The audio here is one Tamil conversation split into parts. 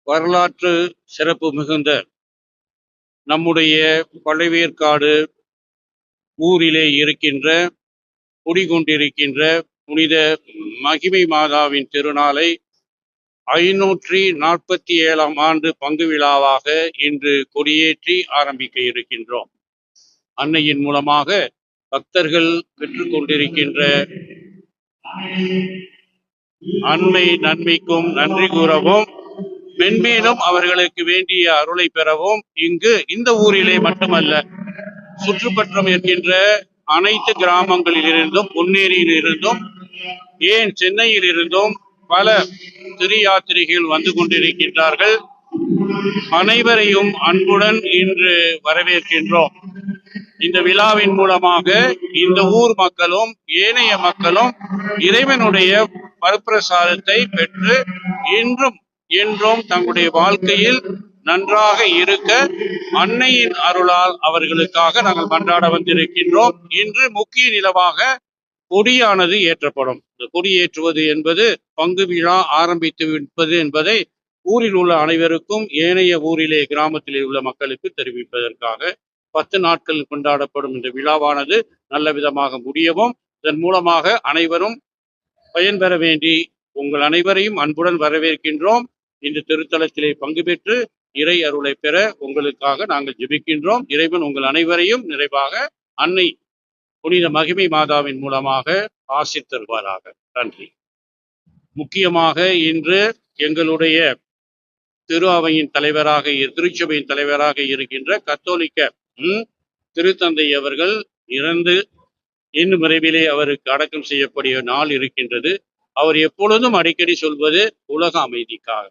வரலாற்று சிறப்பு மிகுந்த நம்முடைய பழவேற்காடு ஊரிலே இருக்கின்ற குடிகொண்டிருக்கின்ற புனித மகிமை மாதாவின் திருநாளை 547ஆம் ஆண்டு பங்கு விழாவாக இன்று கொடியேற்றி ஆரம்பிக்க இருக்கின்றோம். அன்னையின் மூலமாக பக்தர்கள் பெற்றுக்கொண்டிருக்கின்ற அன்னை நன்மைக்கும் நன்றி கூறவும், மென்மேலும் அவர்களுக்கு வேண்டிய அருளை பெறவும் இங்கு இந்த ஊரிலே மட்டுமல்ல, சுற்றுப்பற்றம் இருக்கின்ற அனைத்து கிராமங்களில் இருந்தும், பொன்னேரியில் இருந்தும், ஏன் சென்னையில் இருந்தும் பல திரு யாத்திரைகள் வந்து கொண்டிருக்கின்றார்கள். அனைவரையும் அன்புடன் இன்று வரவேற்கின்றோம். இந்த விழாவின் மூலமாக இந்த ஊர் மக்களும் ஏனைய மக்களும் இறைவனுடைய வரப்பிரசாதத்தை பெற்று இன்றும் என்றும் தங்களுடைய வாழ்க்கையில் நன்றாக இருக்க அன்னையின் அருளால் அவர்களுக்காக நாங்கள் மன்றாட வந்திருக்கின்றோம். இன்று முக்கிய நிலவாக கொடியானது ஏற்றப்படும். இந்த கொடியேற்றுவது என்பது பங்கு விழா ஆரம்பித்து விற்பது என்பதை ஊரில் உள்ள அனைவருக்கும் ஏனைய ஊரிலே கிராமத்திலே உள்ள மக்களுக்கு தெரிவிப்பதற்காக 10 நாட்கள் கொண்டாடப்படும் இந்த விழாவானது நல்ல விதமாக முடியவும், இதன் மூலமாக அனைவரும் பயன்பெற வேண்டி உங்கள் அனைவரையும் அன்புடன் வரவேற்கின்றோம். இந்த திருத்தலத்திலே பங்கு பெற்று இறை அருளை பெற உங்களுக்காக நாங்கள் ஜெபிக்கின்றோம். இறைவன் உங்கள் அனைவரையும் நிறைவாக அன்னை புனித மகிமை மாதாவின் மூலமாக ஆசீர் தருவாராக. நன்றி. முக்கியமாக இன்று எங்களுடைய திரு அவையின் தலைவராக திருச்சபையின் தலைவராக இருக்கின்ற கத்தோலிக்க திருத்தந்தை அவர்கள் இறந்து இன்னும் விரைவிலே அவருக்கு அடக்கம் செய்யக்கூடிய நாள் இருக்கின்றது. அவர் எப்பொழுதும் அடிக்கடி சொல்வது உலக அமைதிக்காக,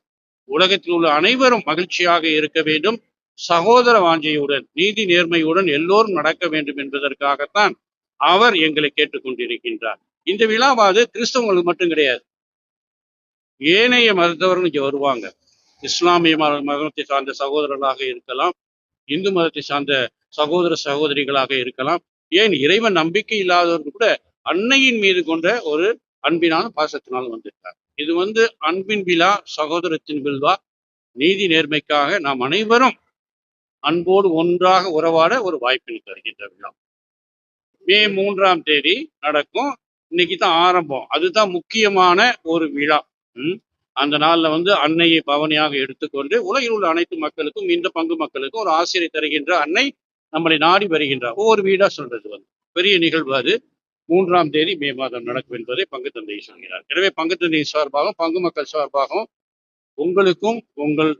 உலகத்தில் உள்ள அனைவரும் மகிழ்ச்சியாக இருக்க வேண்டும், சகோதர வாஞ்சையுடன் நீதி நேர்மையுடன் எல்லோரும் நடக்க வேண்டும் என்பதற்காகத்தான் அவர் எங்களை கேட்டுக்கொண்டிருக்கின்றார். இந்த விழாவாது கிறிஸ்தவங்களுக்கு மட்டும் கிடையாது, ஏனைய மதத்தவர்கள் இங்கே வருவாங்க. இஸ்லாமிய மதத்தை சார்ந்த சகோதரர்களாக இருக்கலாம், இந்து மதத்தை சார்ந்த சகோதர சகோதரிகளாக இருக்கலாம், ஏன் இறைவன் நம்பிக்கை இல்லாதவர்கள் கூட அன்னையின் மீது கொண்ட ஒரு அன்பினால பாசத்தினால் வந்திருக்கார். இது அன்பின் விழா, சகோதரத்தின் விழா, நீதி நேர்மைக்காக நாம் அனைவரும் அன்போடு ஒன்றாக உறவாட ஒரு வாய்ப்பினை தருகின்ற விழா. மே 3ஆம் தேதி நடக்கும். இன்னைக்கு தான் ஆரம்பம். அதுதான் முக்கியமான ஒரு விழா. அந்த நாள்ல அன்னையை பவனியாக எடுத்துக்கொண்டு உலகில் உள்ள அனைத்து மக்களுக்கும், இந்த பங்கு மக்களுக்கும் ஒரு ஆசிரியை தருகின்ற அன்னை நம்மளை நாடி வருகின்றார். ஒவ்வொரு வீடா சொல்றது பெரிய நிகழ்வு. அது 3ஆம் தேதி மே மாதம் நடக்கும் என்பதை பங்கு தந்தை சொல்கிறார். எனவே பங்கு தந்தை சார்பாகவும் பங்கு மக்கள் சார்பாகவும் உங்களுக்கும் உங்கள்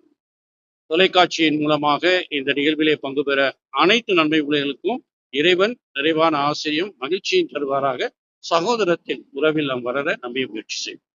தொலைக்காட்சியின் மூலமாக இந்த நிகழ்விலே பங்கு பெற அனைத்து நன்மை உலகளுக்கும் இறைவன் நிறைவான ஆசையும் மகிழ்ச்சியும் தருவாராக. சகோதரத்தின் உறவில் நாம் வளர நம்பிய முயற்சி செய்யும்.